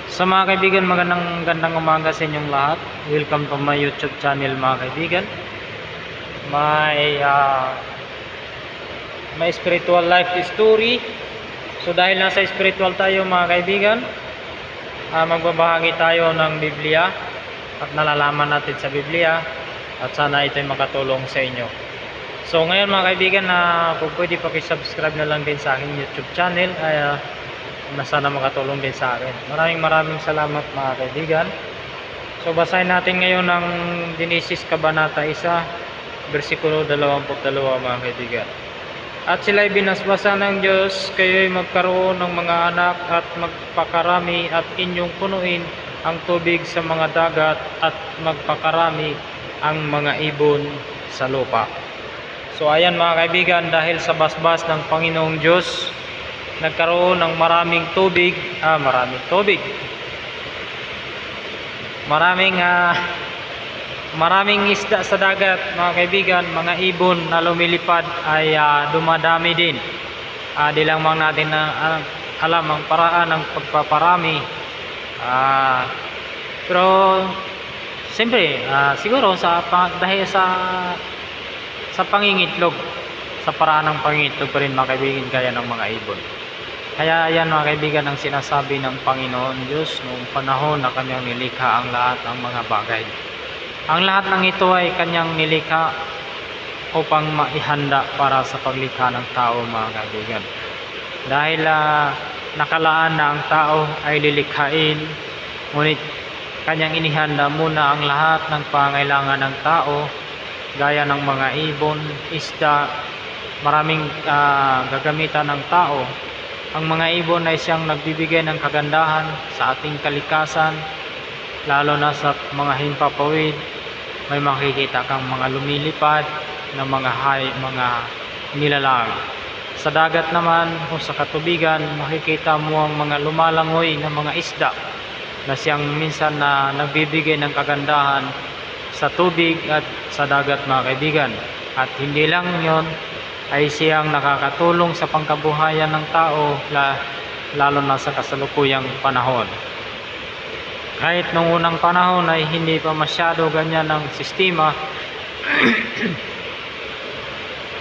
Sa mga kaibigan, gandang umaga sa inyong lahat. Welcome to my YouTube channel mga kaibigan. May spiritual life story. So dahil nasa spiritual tayo mga kaibigan, magbabahagi tayo ng Biblia at nalalaman natin sa Biblia at sana ito'y makatulong sa inyo. So ngayon mga kaibigan, kung pwede pakisubscribe na lang din sa aking YouTube channel, na sana makatulong din sa akin. Maraming salamat mga kaibigan. So basahin natin ngayon ng Genesis Kabanata 1, versikulo 22 mga kaibigan. At sila'y binasbasa ng Diyos, kayo'y magkaroon ng mga anak at magpakarami at inyong punuin ang tubig sa mga dagat at magpakarami ang mga ibon sa lupa. So ayan mga kaibigan, dahil sa basbas ng Panginoong Diyos, nagkaroon ng maraming isda sa dagat mga kaibigan. Mga ibon na lumilipad ay dumadami din. Di lang natin alam ang paraan ng pagpaparami, pero siyempre siguro dahil sa pangingitlog, sa paraan ng pangingitlog pa rin mga kaibigan kaya ng mga ibon. Kaya yan mga kaibigan ang sinasabi ng Panginoon Diyos noong panahon na kanyang nilikha ang lahat ng mga bagay. Ang lahat ng ito ay kanyang nilikha upang maihanda para sa paglikha ng tao mga kaibigan. Dahil nakalaan na ang tao ay lilikhain, ngunit kanyang inihanda muna ang lahat ng pangailangan ng tao, gaya ng mga ibon, isda, maraming gagamitan ng tao. Ang mga ibon ay siyang nagbibigay ng kagandahan sa ating kalikasan, lalo na sa mga himpapawid. May makikita kang mga lumilipad na mga nilalang. Sa dagat naman o sa katubigan, makikita mo ang mga lumalangoy na mga isda na siyang minsan na nagbibigay ng kagandahan sa tubig at sa dagat mga kaibigan. At hindi lang yon, ay siyang nakakatulong sa pangkabuhayan ng tao, lalo na sa kasalukuyang panahon. Kahit nung unang panahon ay hindi pa masyado ganyan ang sistema,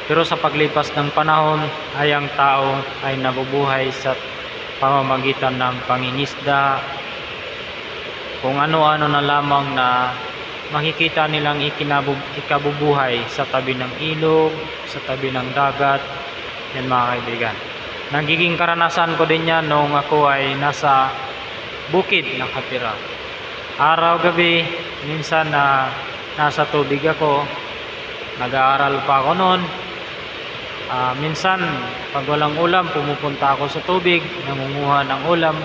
pero sa paglipas ng panahon ay ang tao ay nabubuhay sa pamamagitan ng pangingisda, kung ano-ano na lamang na makikita nilang ikabubuhay sa tabi ng ilog, sa tabi ng dagat. Yan mga kaibigan, nagiging karanasan ko din yan noong ako ay nasa bukid nakatira. Araw-gabi, minsan nasa tubig ako, nag-aaral pa ako noon. Minsan pag walang ulam, pumupunta ako sa tubig, nangunguha ng ulam.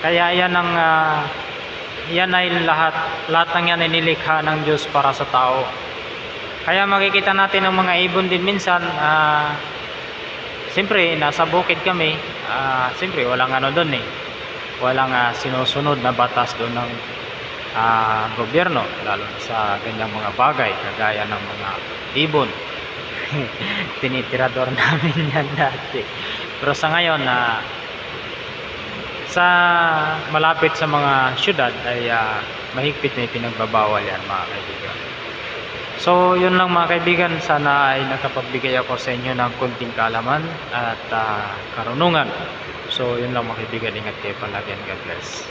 Kaya yan ay lahat ng yan ay nilikha ng Diyos para sa tao. Kaya makikita natin ang mga ibon din minsan. Siyempre nasa bukid kami, siyempre walang doon walang sinusunod na batas doon ng gobyerno, lalo sa ganyang mga bagay kagaya ng mga ibon. Tinitirador namin yan dati, pero sa ngayon sa malapit sa mga syudad ay mahigpit na pinagbabawal yan mga kaibigan. So yun lang mga kaibigan, sana ay nakapagbigay ako sa inyo ng kunting kaalaman at karunungan. So yun lang mga kaibigan, ingat kayo palagi and God bless.